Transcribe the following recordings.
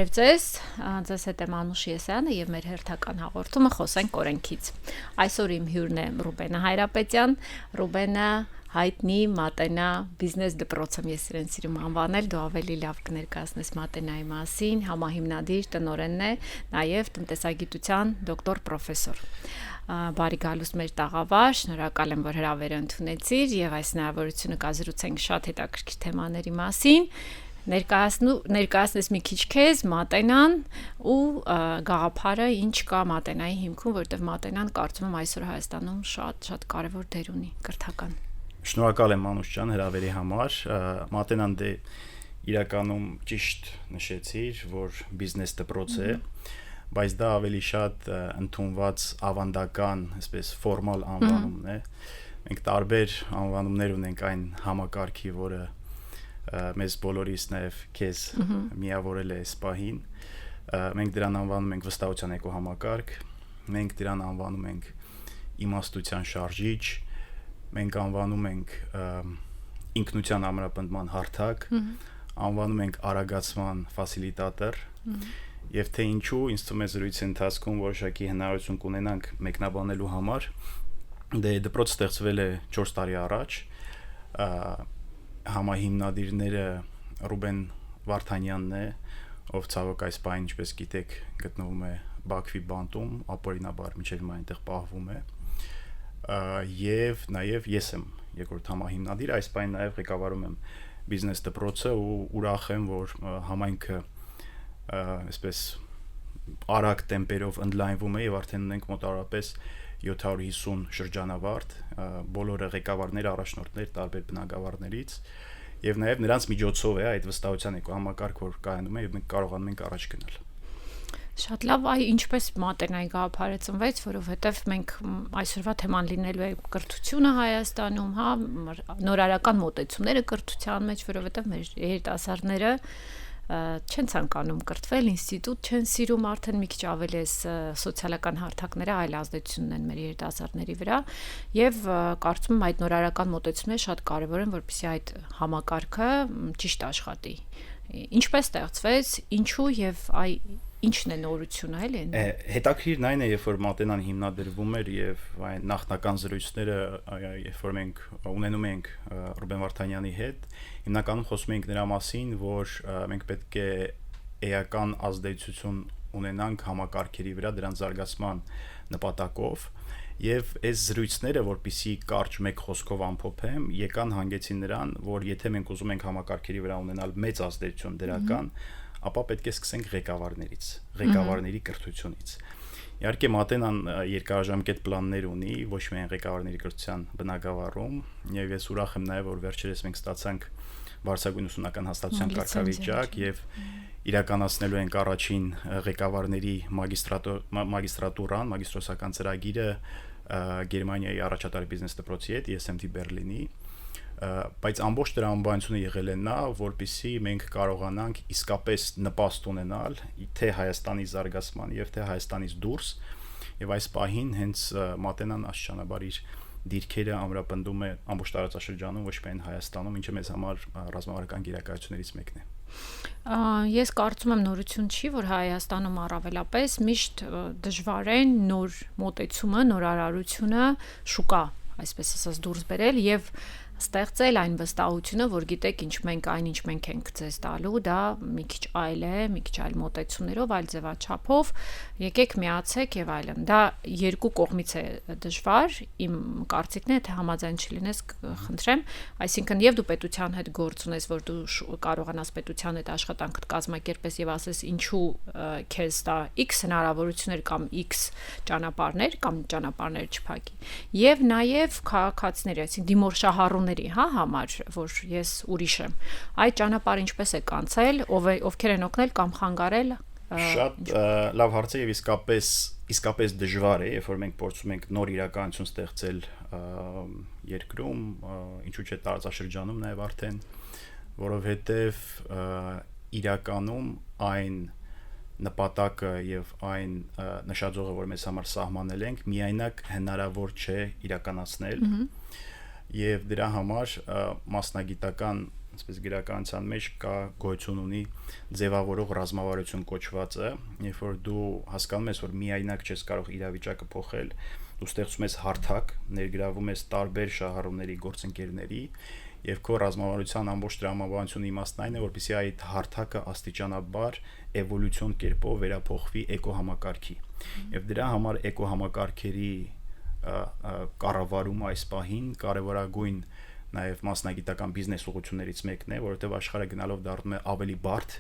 Բարև ձեզ, ձեզ հետ է Մանուշ Եսյանը եւ մեր հերթական հաղորդումը խոսենք օրենքից։ Այսօր իմ հյուրն է Ռուբենա Հայրապետյան, Ռուբենը հայտնի Մատենա բիզնես դպրոցում ես իրեն սիրում անվանել, դու ավելի լավ կներկայացնես Մատենայի մասին, համահիմնադիր տնօրենն է, նաեւ տնտեսագիտության դոկտոր պրոֆեսոր։ Բարի գալուստ մեր տաղավար, շնորհակալ եմ, որ հրավերը ընդունեցիր եւ այս հնարավորությունը կազրուցենք շատ հետաքրքիր թեմաների մասին։ Ներկայացնես մի քիչ քեզ Մատենան ու գաղափարը ինչ կա Մատենայի հիմքում, որտեղ Մատենան կարծում եմ այսօր Հայաստանում շատ կարևոր դեր ունի կրթական։ Շնորհակալ եմ Մանուշ ջան հրավերի համար։ Մատենան դե իրականում ճիշտ նշեցիր, որ բիզնես դպրոց է, բայց դա ավելի շատ ընդունված ավանդական, այսպես ֆորմալ անվանումն է։ Մենք տարբեր անվանումներ ունենք այն համակարգի, որը մեզ բոլորիս նաև քեզ միավորել է այս պահին։ Մենք դրան անվանում ենք վստահության էկոհամակարգ, մենք դրան անվանում ենք իմաստության շարժիչ, մենք անվանում ենք ինքնության ամրապնդման հարթակ, անվանում ենք արագացման ֆասիլիտատոր, եւ թե ինչու ինձ թվում է զրույցի ընթացքում որոշակի հնարավորություն կունենանք մեկնաբանելու համար, դե դպրոց ստեղծվել է 4 տարի առաջ, համահիմնադիրները Ռուբեն Վարդանյանն է, ով ցավոք այս պահին, ինչպես գիտեք, գտնվում է Բաքվի բանտում, ապօրինաբար մինչև հիմա այնտեղ պահվում է, եւ նաեւ ես եմ երկրորդ համահիմնադիր, այս պահին նաեւ ղեկավարում եմ բիզնես դպրոցը ու ուրախ եմ, որ համայնքը այսպես արագ տեմպերով ընդլայնվում է եւ արդեն ունենք մոտավորապես 750 շրջանավարտ, բոլորը ղեկավարներ, առաջնորդներ տարբեր բնակավարներից եւ նաեւ նրանց միջոցով է այդ վստահության էկոհամակարգ, որ կայանում է եւ մենք կարողանում ենք առաջ գնալ։ Շատ լավ, ինչպես Մատենայի գաղափարը ծնվեց, որովհետեւ մենք այսօրվա թեման լինելու է կրթությունը Հայաստանում, հա, նորարարական մոտեցումները կրթության մեջ, որովհետեւ մեր երիտասարդները չեն ցանկանում կրթվել, ինստիտուտ չեն սիրում, արդեն մի քիչ ավելի էս սոցիալական հարթակները այլ ազդեցություն ունեն մեր երիտասարդների վրա եւ կարծում եմ այդ նորարարական մոտեցումները շատ կարեւոր են, որպեսզի այդ համակարգը ճիշտ աշխատի։ Ինչպես ստեղծվեց, ինչու եւ ինչն է նորությունը, էլի։ Հետաքրքիրն այն է, երբ որ Մատենան հիմնադրվում էր եւ այն նախնական զրույցները, երբ որ մենք ունենում ենք Ռուբեն Վարդանյանի հետ, հիմնականում խոսում ենք նրա մասին, որ մենք պետք է էական ազդեցություն ունենանք համակարգերի վրա դրանց զարգացման նպատակով եւ այս զրույցները, որpիսի կարճ մեկ խոսքով ամփոփեմ, եկան հանգեցին նրան, որ եթե մենք ուզում ենք համակարգերի վրա ունենալ մեծ ազդեցություն դրական, ապա պետք է սկսենք ղեկավարներից, ղեկավարների կրթությունից։ Իհարկե Մատենան երկարաժամկետ պլաններ ունի, ոչ միայն ղեկավարների կրթության բնագավառում, եւ ես ուրախ եմ նաեւ, որ վերջերս մենք ստացանք բարձրագույն ուսումնական հաստատության կարգավիճակ եւ իրականացնելու ենք առաջին ղեկավարների մագիստրատուրան, մագիստրոսական ծրագիրը Գերմանիայի առաջատար բիզնես դպրոցի հետ, ESMT Բերլինի, բայց ամբողջ դրա անբանությունը եղել է նա, որպեսզի մենք կարողանանք իսկապես նպաստ ունենալ թե Հայաստանի զարգացման եւ թե Հայաստանից դուրս, եւ այս պահին հենց Մատենան աստիճանաբար իր դիրքերը ամրապնդում է ամբողջ տարածաշրջանում, ոչ միայն Հայաստանում, ինչը մեզ համար ռազմավարական գերակայություններից մեկն է։ Ես կարծում եմ նորություն չի, որ Հայաստանում առավելապես միշտ դժվար է նոր մոտեցումը, նորարարությունը շուկա, այսպես ասած, դուրս բերել եւ ստեղծել այն վստահությունը, որ գիտեք, ինչ մենք ենք ձեզ տալու, դա մի քիչ այլ է, մի քիչ այլ մոտեցումներով, այլ ձևաչափով, եկեք միացեք եւ այլն։ Դա երկու կողմից է դժվար, իմ կարծիքն է, թե համաձայն չլինես, խնդրեմ, այսինքն եւ դու պետության հետ գործ ունես, որ դու կարողանաս պետության հետ աշխատանքդ կազմակերպես եւ ասես ինչու քեզ տա X հնարավորություններ կամ X ճանապարհներ կամ ճանապարհներ չփակի։ Եվ նաեւ քաղաքացիների, այսինքն դիմորշահառուների, հա, համար, որ ես ուրիշ եմ։ Այդ ճանապարհը ինչպես է կանցել, ովքեր են օգնել կամ խանգարել։ Շատ լավ հարց է եւ իսկապես դժվար է, երբ որ մենք փորձում ենք նոր իրականություն ստեղծել երկրում, ինչու՞ չէ տարածաշրջանում նաեւ արդեն, որովհետեւ իրականում այն նպատակը եւ այն նշաձողը, որ մեզ համար սահմանել ենք, միայնակ հնարավոր չէ իրականացնել եւ դրա համար մասնագիտական այսպես գրականության մեջ կա գոյություն ունի ձևավորող ռազմավարություն կոչվածը, երբ որ դու հասկանում ես, որ միայնակ չես կարող իրավիճակը փոխել, դու ստեղծում ես հարթակ, ներգրավում ես տարբեր շահառուների, գործընկերների, եւ քո ռազմավարության ամբողջ տրամաբանությունը իմաստն այն է, որպեսզի այդ հարթակը աստիճանաբար էվոլյուցիոն կերպով վերափոխվի էկոհամակարգի։ Եվ դրա համար էկոհամակարգերի կառավարումը այս պահին կարևորագույն նաև մասնագիտական բիզնես ուղղություններից մեկն է, որովհետև աշխարհը գնալով դառնում է ավելի բարդ,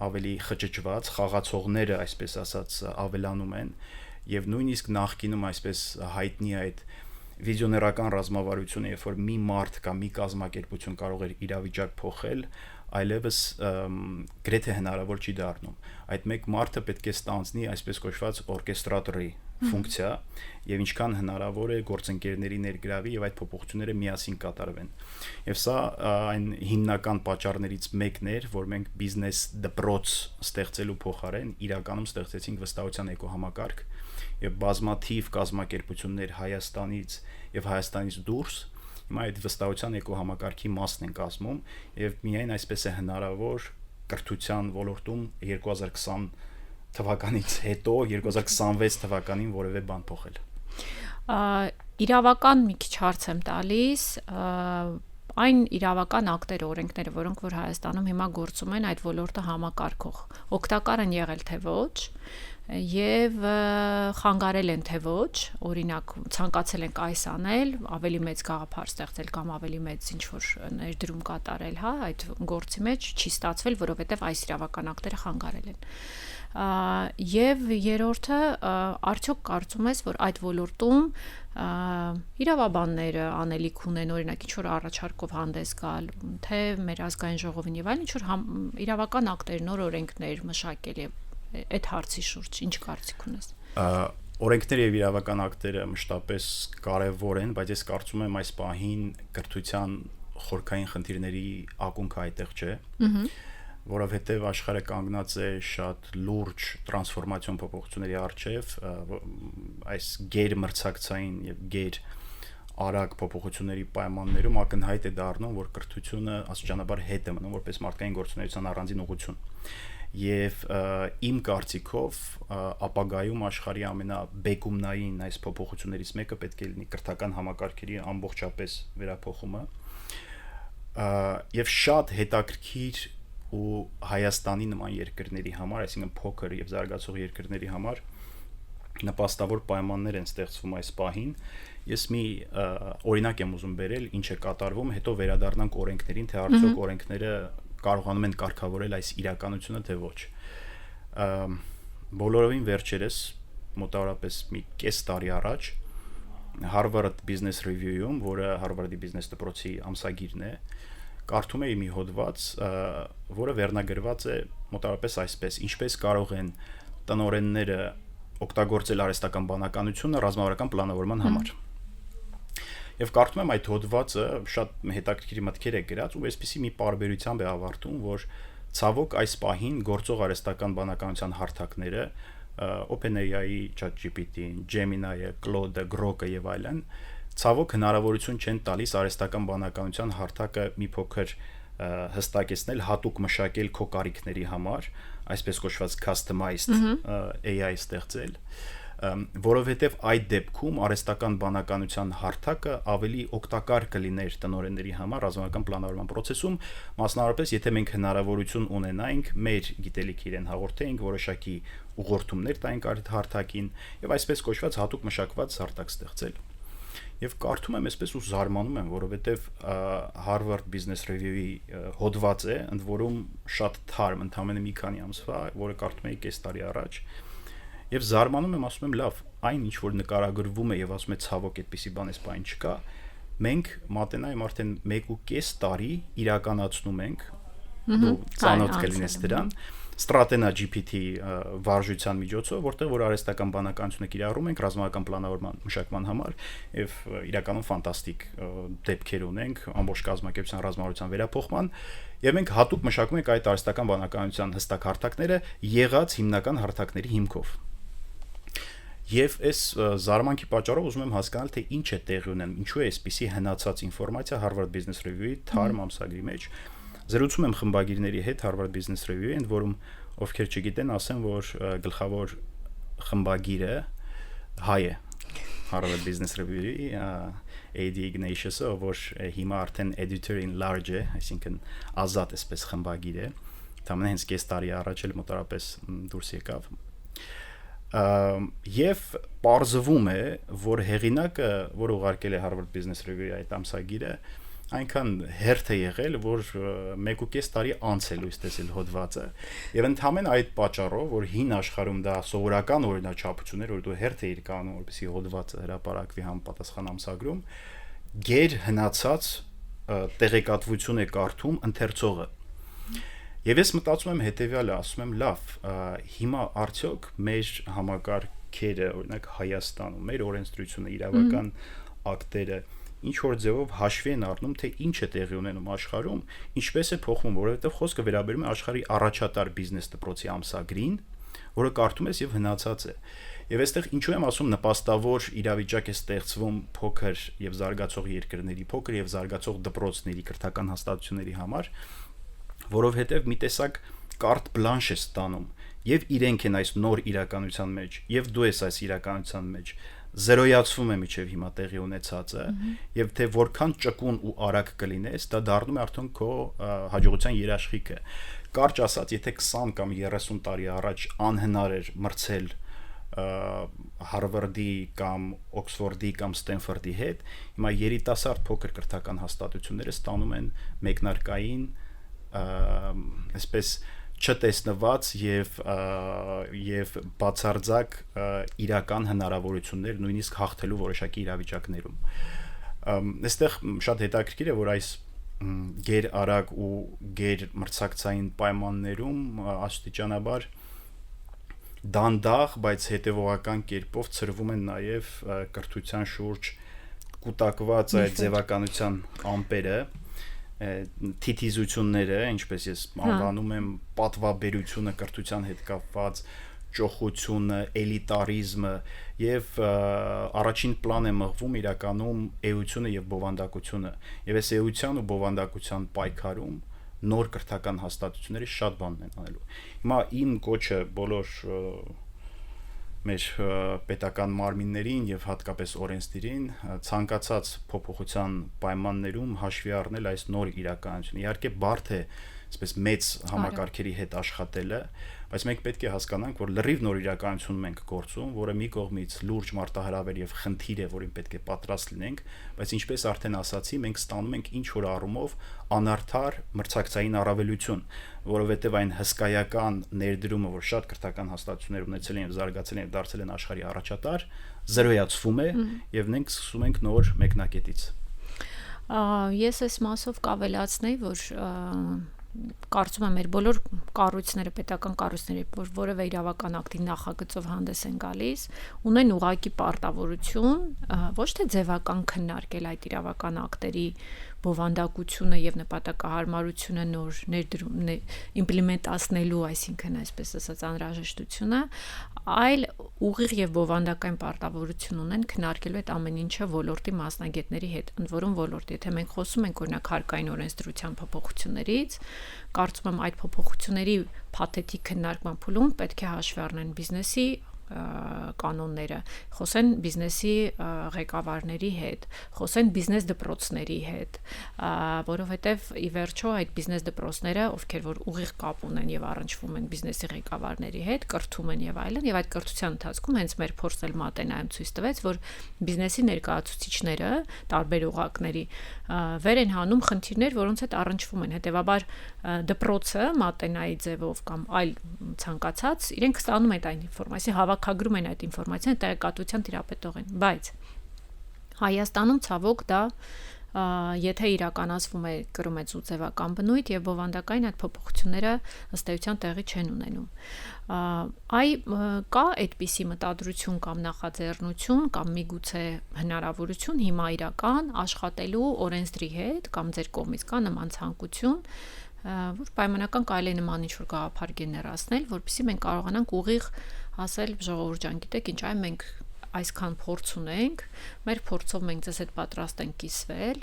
ավելի խճճված, խաղացողները, այսպես ասած, ավելանում են, եւ նույնիսկ նախկինում այսպես հայտնի այդ վիզիոներական ռազմավարությունը, երբ որ մի մարդ կամ մի կազմակերպություն կարող էր իրավիճակ փոխել, այլևս գրեթե հնարավոր չի դառնում։ Այդ մեկ մարդը պետք է ստանձնի այսպես կոչված օրկեստրատորի ֆունկցիա եւ ինչքան հնարավոր է գործընկերների ներգրավի եւ այդ փոփոխությունները միասին կատարվեն։ Եվ սա այն հիմնական պատճառներից մեկն էր, որ մենք բիզնես դպրոց ստեղծելու փոխարեն իրականում ստեղծեցինք վստահության էկոհամակարգ եւ բազմաթիվ կազմակերպություններ Հայաստանից եւ Հայաստանից դուրս հիմա այդ վստահության էկոհամակարգի մասն են կազմում եւ միայն այսպես է հնարավոր կրթության ոլորտում 2020 թվականից հետո 2026 թվականին որևէ բան փոխել։ Իրավական մի քիչ հարց եմ տալիս, այն իրավական ակտերը, օրենքները, որոնք որ Հայաստանում հիմա գործում են այդ ոլորտը համակարգող, օգտակար են եղել թե ոչ, եւ խանգարել են թե ոչ, օրինակ ցանկացել ենք այս անել, ավելի մեծ գաղափար ստեղծել կամ ավելի մեծ ինչ որ ներդրում կատարել, հա, այդ գործի մեջ չի ստացվել, որովհետեւ այս իրավական ակտերը խանգարել են։ Եվ երրորդը, արդյոք կարծում ես, որ այդ ոլորտում իրավաբանները անելիք ունեն, օրինակ ինչ որ առաջարկով հանդես գալ, թե մեր ազգային ժողովին եւ այլն, ինչ որ իրավական ակտեր, նոր օրենքներ մշակել եւ այդ հարցի շուրջ ինչ կարծիք ունես։ Օրենքները եւ իրավական ակտերը մշտապես կարեւոր են, բայց ես կարծում եմ այս պահին կրթության խորքային խնդիրների ակունքը այդտեղ չէ, որովհետեւ աշխարհը կանգնած է շատ լուրջ տրանսֆորմացիոն փոփոխությունների առջև, այս գերմրցակցային եւ գեր արագ փոփոխությունների պայմաններում ակնհայտ է դառնում, որ կրթությունը աստիճանաբար հետ է մնում որպես մարդկային գործունեության առանձին ուղղություն։ Եվ իմ կարծիքով ապագայում աշխարհի ամենաբեկումնային այս փոփոխություններից մեկը պետք է լինի կրթական համակարգերի ամբողջապես վերափոխումը եւ շատ հետաքրքիր ու Հայաստանի նման երկրների համար, այսինքն փոքր եւ զարգացող երկրների համար նպաստավոր պայմաններ են ստեղծվում այս պահին։ Ես մի օրինակ եմ ուզում բերել, ինչ է կատարվում, հետո վերադառնանք օրենքներին, թե արդյոք օրենքները կարողանում են կարգավորել այս իրականությունը թե ոչ։ Բոլորովին վերջերս մոտավորապես մի կես տարի առաջ Harvard Business Review-ում, որը Harvard-ի բիզնես դպրոցի ամսագիրն է, կարդում էի մի հոդված, որը վերնագրված է մոտավորապես այսպես. ինչպես կարող են տնօրենները օգտագործել արհեստական բանականությունը ռազմավարական պլանավորման համար։ Եվ կարդում եմ այդ հոդվածը, շատ հետաքրքիր մտքեր է գրած, ու այսպեսի մի պարբերությամբ է ավարտում, որ ցավոք այս պահին գործող արհեստական բանականության հարթակները OpenAI-ի, ChatGPT-ին, Gemini-ը, Claude-ը, Grok-ը եւ այլն, ցավոք հնարավորություն չեն տալիս արհեստական բանականության հարթակը մի փոքր հստակեցնել, հատուկ մշակել քո կարիքների համար, այսպես կոչված customized AI ստեղծել, որովհետև այդ դեպքում արհեստական բանականության հարթակը ավելի օգտակար կլիներ տնօրենների համար ռազմական պլանավորման process-ում, մասնավորապես եթե մենք հնարավորություն ունենայինք մեր գիտելիքի իրեն հաղորդեինք, որոշակի ուղղորդումներ տայինք այդ հարթակին եւ այսպես կոչված հատուկ մշակված հարթակ ստեղծել։ Եվ կարդում եմ այսպես ու զարմանում եմ, որովհետև Harvard Business Review-ի հոդված է, ընդ որում շատ թարմ, ընդամենը մի քանի ամսվա, որը կարդում էի կես տարի առաջ, եւ զարմանում եմ, ասում եմ, լավ, այն ինչ որ նկարագրվում է եւ ասում է ցավոք այդպիսի բան էս բան չկա, մենք մատենայում արդեն 1.5 տարի իրականացնում ենք, դու ծանոթ կլինես դրան, Stratena GPT վարժության միջոցով, որտեղ որ արհեստական բանականությունը կիրառում ենք ռազմական պլանավորման մշակման համար եւ իրականում ֆանտաստիկ դեպքեր ունենք ամբողջ կազմակերպության ռազմավարության վերափոխման եւ մենք հատուկ մշակում ենք այդ արհեստական բանականության հստակ հարթակները եղած հիմնական հարթակների հիմքով։ Եվ այս զարմանքի պատճառով ուզում եմ հասկանալ, թե ինչ է տեղի ունենում, ինչու է այսպիսի հնացած ինֆորմացիա Harvard Business Review-ի թարմ ամսագրի մեջ Զրուցում եմ խմբագիրների հետ Harvard Business Review-ի, ընդ որում ովքեր չգիտեն, ասեմ, որ գլխավոր խմբագիրը հայ է Harvard Business Review-ի AD Ignatius-ը, որ հիմա արդեն editor in large է, այսինքն ազատ էսպես խմբագիր է, թամեն հենց կես տարի առաջ էլ մոտարապես դուրս եկավ։ Եվ պարզվում է, որ հեղինակը, որ ուղարկել է Harvard Business Review-ի այդ ամսագիրը, այնքան հերթ է եղել, որ 1.5 տարի անց է լույս տեսել հոդվածը։ Եվ ընդհանրապես այդ պատճառով, որ հին աշխարհում դա սովորական օրինաչափություն էր, որ դու հերթ էիր կանում, որպեսզի հոդվածը հրապարակվի համապատասխան ամսագրում, գեր հնացած տեղեկատվություն է կարդում ընթերցողը։ Եվ ես մտածում եմ հետեւյալը, ասում եմ, լավ, հիմա արդյոք մեր համակարգերը, օրինակ Հայաստանում, մեր օրենսդրությունը, իրավական ակտերը ինչ որ ձևով հաշվի են առնում, թե ինչ է տեղի ունենում աշխարհում, ինչպես է փոխվում, որովհետև խոսքը վերաբերում է աշխարհի առաջատար բիզնես դպրոցի ամսագրին, որը կարդում ես եւ հնացած է։ Եվ այստեղ ինչու եմ ասում նպաստավոր իրավիճակ է ստեղծվում փոքր եւ զարգացող երկրների, փոքր եւ զարգացող դպրոցների, կրթական հաստատությունների համար, որովհետև մի տեսակ կարտ բլանշ է ստանում եւ իրենք են այս նոր իրականության մեջ եւ դու ես այս իրականության մեջ զերոյացվում է միջև հիմա տեղի ունեցածը եւ թե որքան ճկուն ու արագ կլինես, դա դառնում է արդեն քո հաջողության երաշխիքը։ Կարճ ասած, եթե 20 կամ 30 տարի առաջ անհնար էր մրցել Harvard-ի կամ Oxford-ի կամ Stanford-ի հետ, հիմա երիտասարդ փոքր կրթական հաստատությունները ստանում են մեկնարկային այսպես չտեսնված եւ բացարձակ իրական հնարավորություններ նույնիսկ հաղթելու որոշակի իրավիճակներում։ Այստեղ շատ հետաքրքիր է, որ այս գեր արագ ու գեր մրցակցային պայմաններում աստիճանաբար դանդաղ, բայց հետևողական կերպով ծրվում են նաեւ կրթության շուրջ կուտակված այդ ձևականության ամպերը, թիթիզությունները, ինչպես ես անվանում եմ, պատվաբերությունը կրթության հետ կապված, ճոխությունը, էլիտարիզմը եւ առաջին պլան է մղվում իրականում էությունը եւ բովանդակությունը։ Եվ այս էության ու բովանդակության պայքարում նոր կրթական հաստատությունները շատ բան են անելու։ Հիմա իմ կոչը բոլոր մեր պետական մարմիններին եւ հատկապես օրենսդիրին ցանկացած փոփոխության պայմաններում հաշվի առնել այս նոր իրականությունը։ Իհարկե բարդ է այսպես մեծ համակարգերի հետ աշխատելը, բայց մենք պետք է հասկանանք, որ լրիվ նոր իրականությունում ենք գործում, որը մի կողմից լուրջ մարտահրավեր եւ խնդիր է, որին պետք է պատրաստ լինենք, բայց ինչպես արդեն ասացի, մենք ստանում ենք ինչ որ առումով անարդար մրցակցային առավելություն, որովհետեւ այն հսկայական ներդրումը, որ շատ կրթական հաստատություններ ունեցել են եւ զարգացել են եւ դարձել են աշխարհի առաջատար, զրոյացվում է եւ մենք սկսում ենք նոր մեկնակետից։ Ես այս մասով կավելացնեի, որ կարծում եմ մեր բոլոր կառույցները, պետական կառույցները, որ որևէ իրավական ակտի նախագծով հանդես են գալիս, ունեն ուղղակի պարտավորություն ոչ թե ձևական քննարկել այդ իրավական ակտերի բովանդակությունը եւ նպատակահարմարությունը նոր իմպլեմենտացնելու, այսինքն այսպես ասած անհրաժեշտությունը, այլ ուղիղ եւ բովանդակային պարտավորություն ունեն քննարկելու այդ ամեն ինչը ոլորտի մասնագետների հետ, ընդ որում ոլորտ, եթե մենք խոսում ենք օրինակ հարկային օրենսդրության փոփոխություններից, կարծում եմ այդ փոփոխությունների փաթեթիկ քննարկման փուլում պետք է հաշվի առնեն բիզնեսի կանոնները, խոսեն բիզնեսի ղեկավարների հետ, խոսեն բիզնես դպրոցների հետ, որովհետև ի վերջո այդ բիզնես դպրոցները, ովքեր որ ուղիղ կապ ունեն եւ առնչվում են բիզնեսի ղեկավարների հետ, կրթում են եւ այլն, եւ այդ կրթության ընթացքում հենց մեր փորձել մատենայում ցույց տվեց, որ բիզնեսի ներկայացուցիչները տարբեր օղակների վեր են հանում խնդիրներ, որոնց հետ առնչվում են, հետեւաբար դպրոցը մատենայի ձևով կամ այլ ցանկացած իրենք ստանում են այդ ինֆորմացիա, հավաքագրում են այդ ինֆորմացիան, տեղեկատվության տիրապետող են, բայց Հայաստանում ցավոք դա եթե իրականացվում է կրումեցու ձևական բնույթ եւ բովանդակային այդ փոփոխությունները ըստ էության տեղի չեն ունենում։ Կա այդպիսի մտադրություն կամ նախաձեռնություն կամ միգուցե հնարավորություն հիմա իրական աշխատելու օրենսդրի հետ կամ ձեր կողմից կա նման ցանկություն, որ պայմանական կարելի է նման ինչ-որ գաղափար գեներացնել, որպեսզի մենք կարողանանք ուղիղ ասել ժողովուրդ ջան, գիտեք ինչ, այ մենք այսքան փորձ ունենք, մեր փորձով մենք ձեզ հետ պատրաստ ենք կիսվել,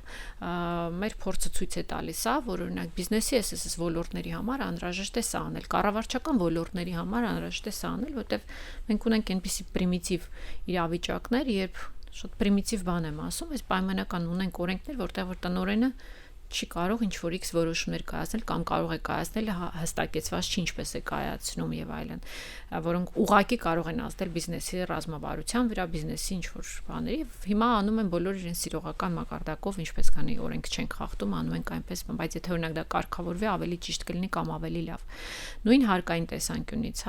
մեր փորձը ցույց է տալիս, որ օրինակ բիզնեսի SS ոլորտների համար անհրաժեշտ է սա անել, կառավարչական ոլորտների համար անհրաժեշտ է սա անել, որտեղ մենք ունենք այնպիսի պրիմիտիվ իրավիճակներ, երբ շատ պրիմիտիվ բան եմ ասում, այս պայմանական ունենք օրենքներ, որտեղ որ տնօրենը չի կարող ինչ-որ X որոշումներ կայացնել կամ կարող է կայացնել հստակեցված չի ինչպես է կայացնում եւ այլն, որոնք ուղղակի կարող են ազդել բիզնեսի ռազմավարության վրա, բիզնեսի ինչ-որ բաների։ Հիմա անում են բոլորը իրենց սիրողական մակարդակով, ինչպես քանի օրենք չեն խախտում, անում են այնպես, բայց եթե օրինակ դա կարգավորվի, ավելի ճիշտ կլինի կամ ավելի լավ։ Նույն հարկային տեսանկյունից,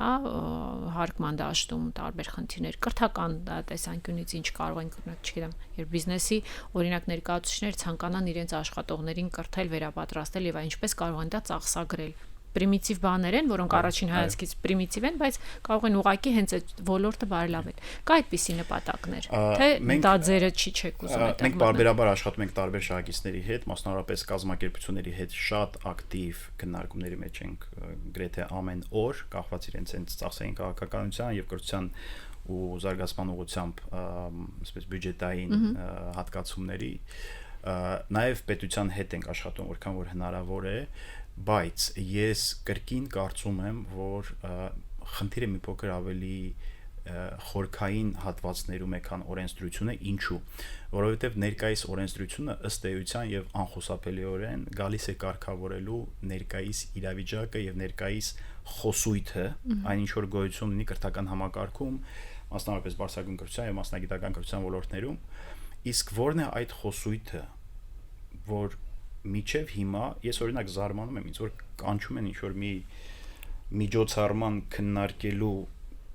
հարկման դաշտում տարբեր խնդիրներ, կրթական տեսանկյունից ինչ կարող են, չգիտեմ, երբ բիզնեսի օրինակ ներկայացուցիչներ ցանկանան իրենց աշխատողներին կրթել, վերապատրաստել եւ այնպես կարող են դա ծախսագրել։ Պրիմիտիվ բաներ են, որոնք առաջին հայացքից պրիմիտիվ են, բայց կարող են ուղղակի հենց այդ ոլորտը բարելավել։ Կա այդպիսի նպատակներ, թե դա ձերը չի չեք ուզում այդտեղ։ Մենք բարբերաբար աշխատում ենք տարբեր շահագիծների հետ, մասնավորապես կազմակերպությունների հետ շատ ակտիվ քննարկումների մեջ ենք գրեթե ամեն օր, կախված իրենց հենց ծախսային քաղաքականության եւ կրթության ու զարգացման ուղղությամբ այսպես բյուջետային հատկացումների, նաև պետության հետ ենք աշխատում, որքան որ հնարավոր է, բայց ես կրկին կարծում եմ, որ խնդիրը մի փոքր ավելի խորքային հատվածներում է, քան օրենսդրությունը, ինչու, որովհետև ներկայիս օրենսդրությունը ըստ էության եւ անխուսափելիորեն գալիս է կարգավորելու ներկայիս իրավիճակը եւ ներկայիս խոսույթը, այն ինչ որ գոյություն ունի կրթական համակարգում, մասնավորապես բարձրագույն կրթության եւ մասնագիտական կրթության ոլորտներում, իսկ որն է այդ խոսույթը, որ միջև հիմա ես օրինակ զարմանում եմ, ինձ որ կանչում են ինչ որ մի միջոցառման քննարկելու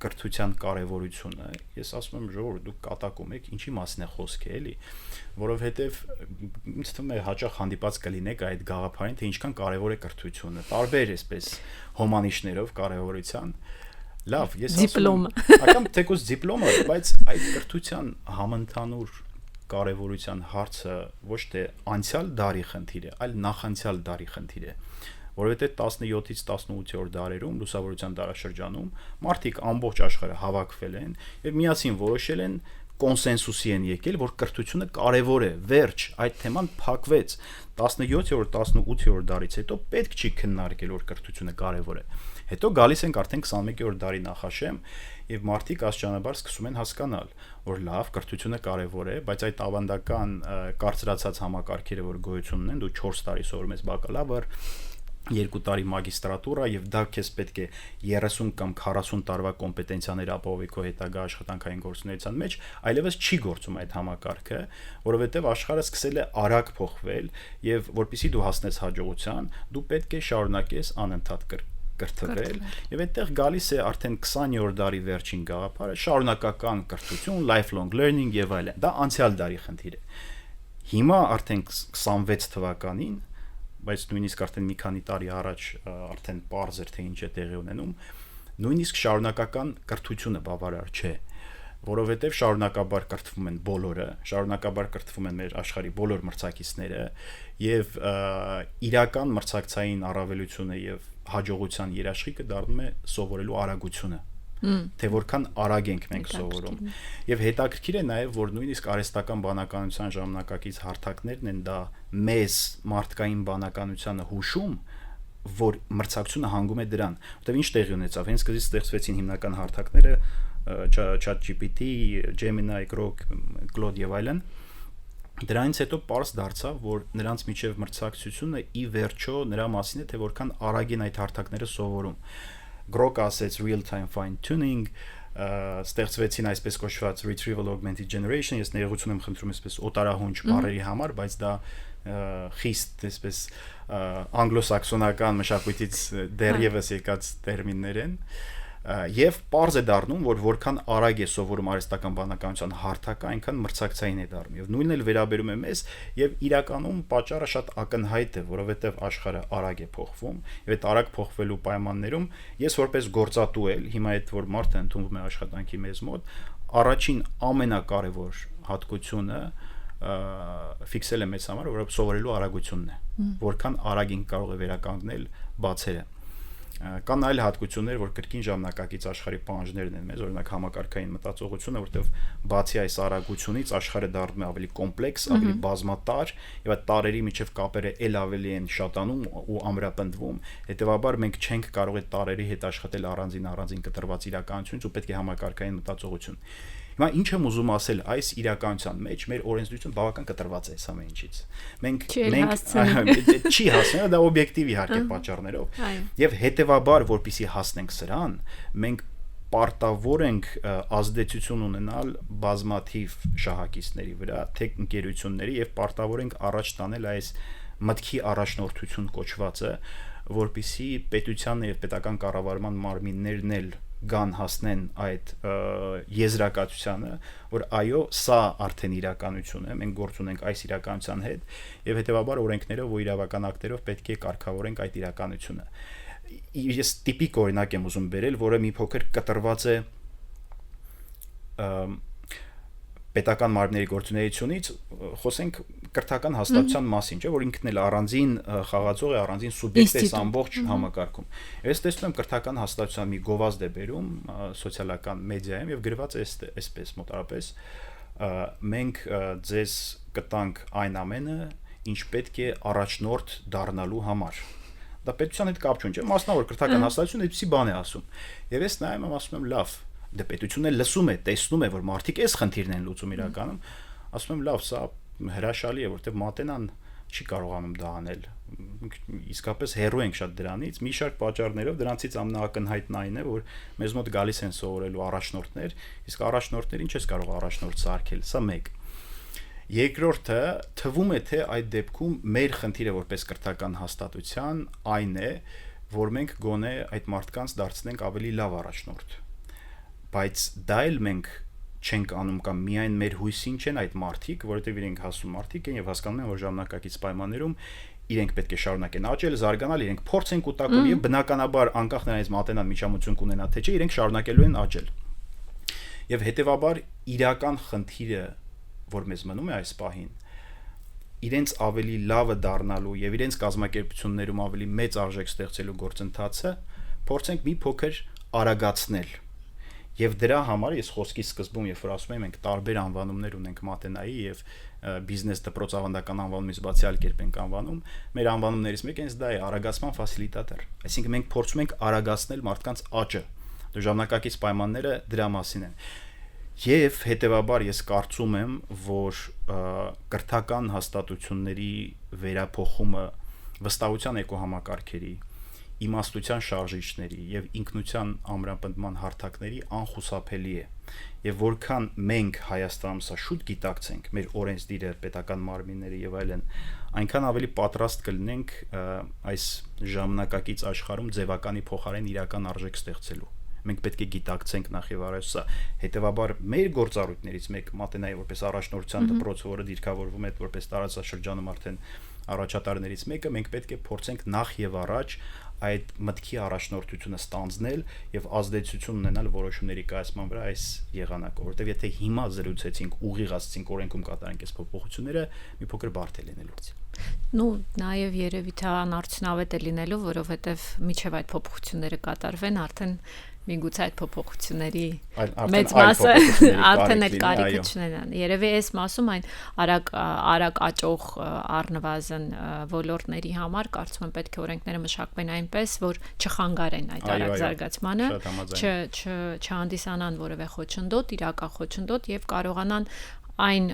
կրթության կարևորությունը, ես ասում եմ ժողովուրդ, դուք կատակում եք, ինչի մասին է խոսքը, էլի, որովհետև ինձ թվում է հաճախ հանդիպած կլինեք այդ գաղափարին, թե ինչքան կարևոր է կրթությունը, տարբեր այսպես հոմանիշներով կարևորության։ Լավ, ես ասում եմ, ակամ թեկուզ դիպլոմը, բայց այդ կրթության համընդհանուր կարևորության հարցը ոչ թե անցյալ դարի խնդիր է, այլ նախանցյալ դարի խնդիր է, որովհետև 17-ից 18-րդ դարերում լուսավորության դարաշրջանում մարդիկ ամբողջ աշխարհը հավաքվել են եւ միասին որոշել են կոնսենսուսի են եկել, որ կրթությունը կարևոր է, վերջ, այդ թեման փակվեց 17-րդ, 18-րդ դարից հետո պետք չի քննարկել, որ կրթությունը կարևոր է։ Հետո գալիս ենք արդեն 21-րդ դարի նախաշեմ եւ մարդիկ աստիճանաբար սկսում են հասկանալ, որ լավ, կրթությունը կարևոր է, բայց այդ ավանդական կարծրացած համակարգերը, որ գոյություն ունեն, դու 4 տարի սովորում ես բակալավր, 2 տարի մագիստրատուրա եւ դա քեզ պետք է 30 կամ 40 տարվա կոմպետենցիաներ ապահովի քո հետագա աշխատանքային գործունեության մեջ, այլևս չի գործում այդ համակարգը, որովհետեւ աշխարհը սկսել է արագ փոխվել եւ որpիսի դու հասնես հաջողության, դու պետք է շարունակես անընդհատ կրթվել եւ այդտեղ գալիս է արդեն 20-րդ դարի վերջին գաղափարը, շարունակական կրթություն, lifelong learning եւ այլն։ Դա անցյալ դարի խնդիր է։ Հիմա արդեն 26 թվականին, բայց նույնիսկ արդեն մի քանի տարի առաջ արդեն պարզ էր թե ինչ է տեղի ունենում, նույնիսկ շարունակական կրթությունը բավարար չէ, որովհետև շարունակաբար կրթվում են բոլորը, շարունակաբար կրթվում են մեր աշխարհի բոլոր մրցակիցները եւ իրական մրցակցային առավելությունը եւ հաջողության երաշխիքը դառնում է սովորելու արագությունը, թե որքան արագ ենք մենք սովորում։ Եվ հետաքրքիր է նաև, որ նույնիսկ արհեստական բանականության ժամանակակից հարթակներն են դա մեզ մարդկային բանականությանը հուշում, որ մրցակցությունը հանգում է դրան, որտեղ ինչ տեղի ունեցավ, հենց սկզբից ստեղծվեցին հիմնական հարթակները ChatGPT, Gemini, Grok, Claude եւ այլն։ Դրանից հետո պարզ դարձավ, որ նրանց միջև մրցակցությունը ի վերջո նրա մասին է, թե որքան արագ են այդ հարթակները սովորում։ Grok ասեց real-time fine-tuning, ստեղծվեցին այսպես կոչված retrieval augmented generation, ես ներողություն եմ խնդրում այսպես օտարահունչ բառերի համար, բայց դա խիստ այսպես անգլոսաքսոնական մշակույթից դեռևս եկած տերմիններ են։ Եվ պարզ է դառնում, որ որքան արագ է սովորում արհեստական բանականության հարթակը, այնքան մրցակցային է դառնում։ Եվ նույնն էլ վերաբերում է մեզ, եւ իրականում պատճառը շատ ակնհայտ է, որովհետեւ աշխարհը արագ է փոխվում, եւ այդ արագ փոխվելու պայմաններում ես որպես գործատու էլ, հիմա այդ որ մարդը ընդունվում է աշխատանքի մեզ մոտ, առաջին ամենակարևոր հատկությունը ֆիքսել է մեզ համար, որ սովորելու արագությունն է, որքան արագ ենք կարող է վերականգնել բացերը։ Կան այլ հատկություններ, որ կրկին ժամանակակից աշխարհի պահանջներն են մեզ, օրինակ համակարգային մտածողությունը, որտեղ բացի այս արագությունից աշխարհը դառնում է ավելի կոմպլեքս, ավելի բազմատար, եւ այդ տարերի միջև կապերը ել ավելի են շատանում ու ամրապնդվում։ Հետևաբար մենք չենք կարող այդ տարերի հետ աշխատել առանձին կտրված իրականությունից ու պետք է համակարգային մտածողություն։ Հիմա ինչ եմ ուզում ասել, այս իրականության մեջ մեր օրենսդրությունը բավական կտրված է այս ամեն ինչից։ Մենք չի հասնի, դա օբյեկտիվ իհարկե պատճառներով։ Եվ հետևաբար, որpիսի հասնենք սրան, մենք պարտավոր ենք ազդեցություն ունենալ բազմաթիվ շահակիցների վրա, թե ընկերությունների եւ պարտավոր ենք առաջ տանել այս մտքի առաջնորդություն կոչվածը, որpիսի պետությանն եւ պետական կառավարման մարմիններն էլ գան հասնեն այդ եզրակացությանը, որ այո, սա արդեն իրականություն է, մենք գործ ունենք այս իրականության հետ եւ հետեւաբար օրենքներով ու իրավական ակտերով պետք է կարգավորենք այդ իրականությունը։ Ես տիպիկ օրինակ եմ ուզում բերել, որը մի փոքր կտրված է պետական մարմինների գործունեությունից, խոսենք կրթական հաստատության մասին, չէ՞, որ ինքն էլ առանձին խաղացող է, առանձին սուբյեկտ է ամբողջ համակարգում։ Ես տեսնում եմ կրթական հաստատության մի գովազդ է բերում սոցիալական մեդիայում եւ գրված է այսպես մոտարապես մենք ձեզ կտանք այն ամենը, ինչ պետք է առաջնորդ դառնալու համար։ Դա պետության հետ կապ չունի, չէ՞, մասնավոր կրթական հաստատությունը այդպիսի բան է ասում։ Եվ ես նայում եմ, ասում եմ լավ, դե պետությունը լսում է, տեսնում է, որ մարդիկ այս խնդիրն են լուծում իրականում, ասում եմ լավ, սա հրաշալի է, որտեղ մատենան չի կարողանում դա անել։ Իսկապես հեռու ենք շատ դրանից, մի շարք պատճառներով, դրանցից ամենաակնհայտն այն է, որ մեզ մոտ գալիս են սովորելու առաջնորդներ, իսկ առաջնորդներին չես կարող առաջնորդ սարքել, սա մեկ։ Երկրորդը, թվում է, թե այդ դեպքում մեր խնդիրը որպես կրթական հաստատության այն է, որ մենք գոնե այդ մարդկանց դարձնենք ավելի լավ առաջնորդ։ Բայց դա էլ մենք չենք անում կամ միայն մեր հույսին չեն այդ մարդիկ, որովհետև իրենք հասուն մարդիկ են եւ հասկանում են, որ ժամանակակից պայմաններում իրենք պետք է շարունակեն աճել, զարգանալ, իրենք փորձ են կուտակում եւ բնականաբար անկախ նրանից մատենան միջամտություն կունենա թե չէ, իրենք շարունակելու են աճել։ Եվ հետեւաբար իրական խնդիրը, որ մեզ մնում է այս պահին, իրենց ավելի լավը դառնալու եւ իրենց կազմակերպություններում ավելի մեծ արժեք ստեղծելու գործընթացը փորձենք մի փոքր արագացնել։ Եվ դրա համար ես խոսքի սկզբում, երբ որ ասում եմ, մենք տարբեր անվանումներ ունենք մատենայի եւ բիզնես դպրոց ավանդական անվանումից բացի այլ կերպ ենք անվանում, մեր անվանումներից մեկը հենց դա է արագացման ֆասիլիտատոր։ Այսինքն մենք փորձում ենք արագացնել մարդկանց աճը։ Դու ժամանակակից պայմանները դրա մասին են։ Եվ հետեւաբար ես կարծում եմ, որ կրթական հաստատությունների վերափոխումը վստահության էկոհամակարգերի իմաստության շարժիչների եւ ինքնության ամրապնդման հարթակների անխուսափելի է եւ որքան մենք Հայաստանում սա շուտ գիտակցենք մեր օրենսդիրը, պետական մարմինները եւ այլն, այնքան ավելի պատրաստ կլինենք այս ժամանակակից աշխարհում ձևականի փոխարեն իրական արժեք ստեղծելու։ Մենք պետք է գիտակցենք նախ եւ առաջ սա։ Հետեւաբար մեր գործառույթներից մեկ մատենայի որպես առաջնորդության դպրոց, որը դիրքավորվում է որպես տարածաշրջանում արդեն առաջատարներից մեկը, մենք պետք է փորձենք նախ եւ առաջ այդ մտքի առաջնորդությունը ստանձնել եւ ազդեցություն ունենալ որոշումների կայացման վրա այս եղանակով, որովհետեւ եթե հիմա զրուցեցինք, ուղիղ ասացինք օրենքում կատարենք այս փոփոխությունները, մի փոքր բարդ է լինելու։ Ну, նաեւ երևի թե անարդյունավետ է լինելու, որովհետեւ միջև այդ փոփոխությունները կատարվեն, արդեն միգուցե այդ փոփոխությունների մեծ մասը արդեն էլ կարիքը չունենան։ Երևի այս մասում այն արագ աճող առնվազն ոլորտների համար կարծում եմ պետք է օրենքները մշակվեն այնպես, որ չխանգարեն այդ արագ զարգացմանը, չհանդիսանան որևէ խոչընդոտ, իրական խոչընդոտ եւ կարողանան այն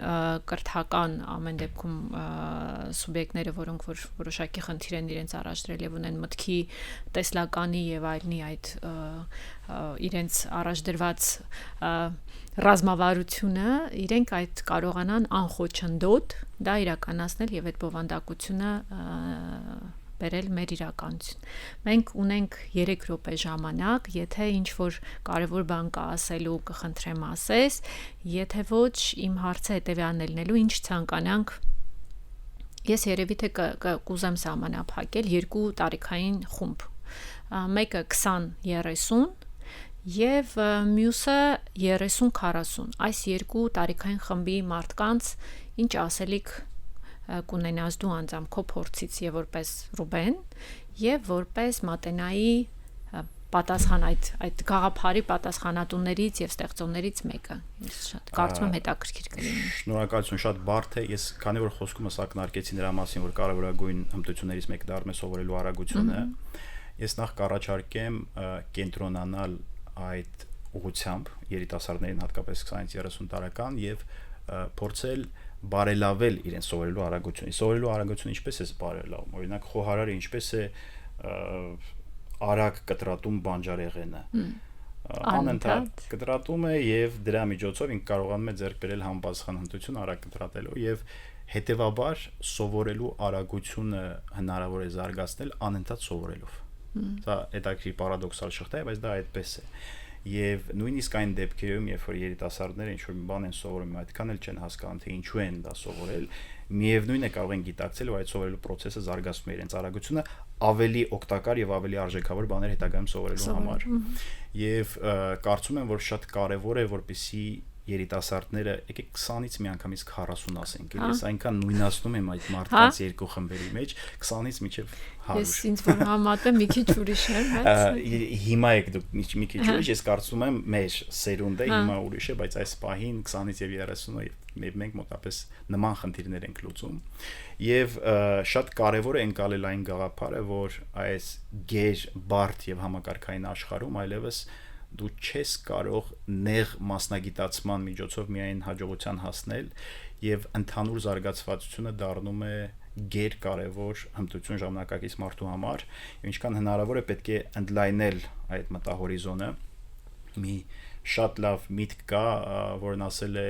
կրթական ամեն դեպքում սուբյեկտները, որոնք որ որոշակի խնդիր են իրենց առաջադրել եւ ունեն մտքի տեսլականի եւ այլնի այդ իրենց առաջադրված ռազմավարությունը, իրենք այդ կարողանան անխոչընդոտ դա իրականացնել եւ այդ բովանդակությունը բերել մեր իրականություն։ Մենք ունենք 3 րոպե ժամանակ, եթե ինչ-որ կարևոր բան կա ասելու, կխնդրեմ ասես, եթե ոչ, իմ հարցը հետևյալն է լինելու, ինչ ցանկանանք, ես երևի թե կուզեմ սահմանափակել 2 տարիքային խումբ, մեկը 20-30 եւ մյուսը 30-40, այս 2 տարիքային խմբի մարդկանց ինչ ասելիք կունենաս դու անձամբ քո փորձից եւ որպես Ռուբեն եւ որպես մատենայի պատասխան այդ գաղափարի պատասխանատուներից եւ ստեղծողներից մեկը։ Ես շատ կարծում եմ հետաքրքիր կլինի։ Շնորհակալություն, շատ բարդ է։ Ես քանի որ խոսքումս ակնարկեցի նրա մասին, որ կարևորագույն հմտություններից մեկը դառնում է սովորելու արագությունը, ես նախ կառաջարկեմ կենտրոնանալ այդ ուղղությամբ երիտասարդներին, հատկապես 20-30 տարեկան, եւ փորձել բարելավել իրենց սովորելու արագությունը։ Սովորելու արագությունը ինչպես է բարելավում։ Օրինակ, խոհարարը ինչպես է արագ կտրատում բանջարեղենը։ Անընդհատ կտրատում է եւ դրա միջոցով ինքը կարողանում է ձեռք բերել համապատասխան հմտություն արագ կտրատելու եւ հետեւաբար սովորելու արագությունը հնարավոր է զարգացնել անընդհատ սովորելով։ Դա հետաքրքիր պարադոքսալ շղթա է, բայց դա այդպես է։ Եվ նույնիսկ այն դեպքերում, երբ որ երիտասարդները ինչ որ մի բան են սովորում, այդքան էլ չեն հասկանում, թե ինչու են դա սովորել, միևնույն է կարող են գիտակցել, որ այդ սովորելու process-ը զարգացնում է իրենց արագությունը ավելի օգտակար եւ ավելի արժեքավոր բաներ հետագայում սովորելու համար։ Եվ կարծում եմ, որ շատ կարեւոր է, որպեսզի երիտասարդները եկեք 20-ից միանգամից 40 ասենք, ես այնքան նույնացնում եմ այդ մարդկանց երկու խմբերի մեջ 20-ից մինչև 100։ Ես ինձ որ համատեմ մի քիչ ուրիշ եմ, բայց հիմա եք դուք մի քիչ ուրիշ, ես կարծում եմ մեր սերունդը հիմա ուրիշ է, բայց այս պահին 20-ից եւ 30-ը մենք մոտապես նման խնդիրներ ենք լուծում։ Եվ շատ կարեւոր է ընկալել այն գաղափարը, որ այս գեր, բարդ եւ համակարգային աշխարհում այլևս դու չես կարող նեղ մասնագիտացման միջոցով միայն հաջողության հասնել եւ ընդհանուր զարգացվածությունը դառնում է գեր կարևոր հմտություն ժամանակակից մարդու համար եւ ինչքան հնարավոր է պետք է ընդլայնել այդ մտահորիզոնը մի շատ լավ միտք կա որն ասել է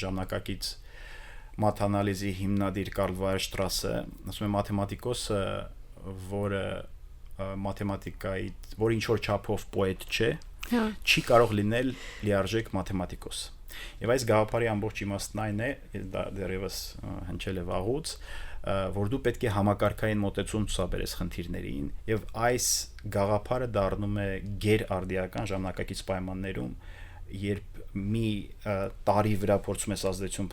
ժամանակակից մաթանալիզի հիմնադիր Կարլ Վայերշտրասը ասում է մաթեմատիկոսը որը մաթեմատիկայի որ ինչ որ չափով պոետ չէ չի կարող լինել լիարժեք մաթեմատիկոս։ Եվ այս գաղափարի ամբողջ իմաստն այն է, դա դեռևս հնչել է վաղուց, որ դու պետք է համակարգային մոտեցում ցուցաբերես խնդիրներին, եւ այս գաղափարը դառնում է գերարդիական ժամանակակից պայմաններում, երբ մի տարի վրա փորձում ես ազդեցություն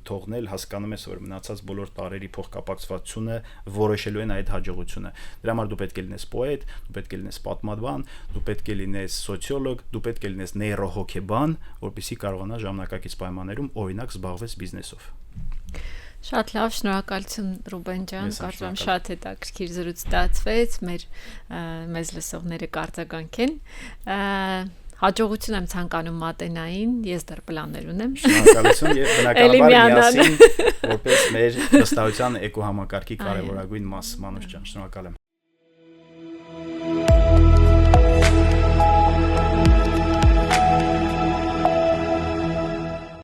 թողնել, հասկանում ես, որ մնացած բոլոր տարերի փոխկապակցվածությունը որոշելու են այդ հաջողությունը։ Դրա համար դու պետք է լինես պոետ, դու պետք է լինես պատմաբան, դու պետք է լինես սոցիոլոգ, դու պետք է լինես նեյրոհոգեբան, որպեսզի կարողանաս ժամանակակից պայմաններում օրինակ զբաղվես բիզնեսով։ Շատ լավ, շնորհակալություն Ռուբեն ջան, կարծում եմ շատ հետաքրքիր զրույց ստացվեց, մեզ լսողները կարձագանքեն։ Հաջողություն եմ ցանկանում Մատենային, ես դեռ պլաններ ունեմ։ Շնորհակալություն եւ բնականաբար միասին որպես մեր վստահության էկոհամակարգի կարևորագույն մաս Մանուշ ջան, շնորհակալ եմ։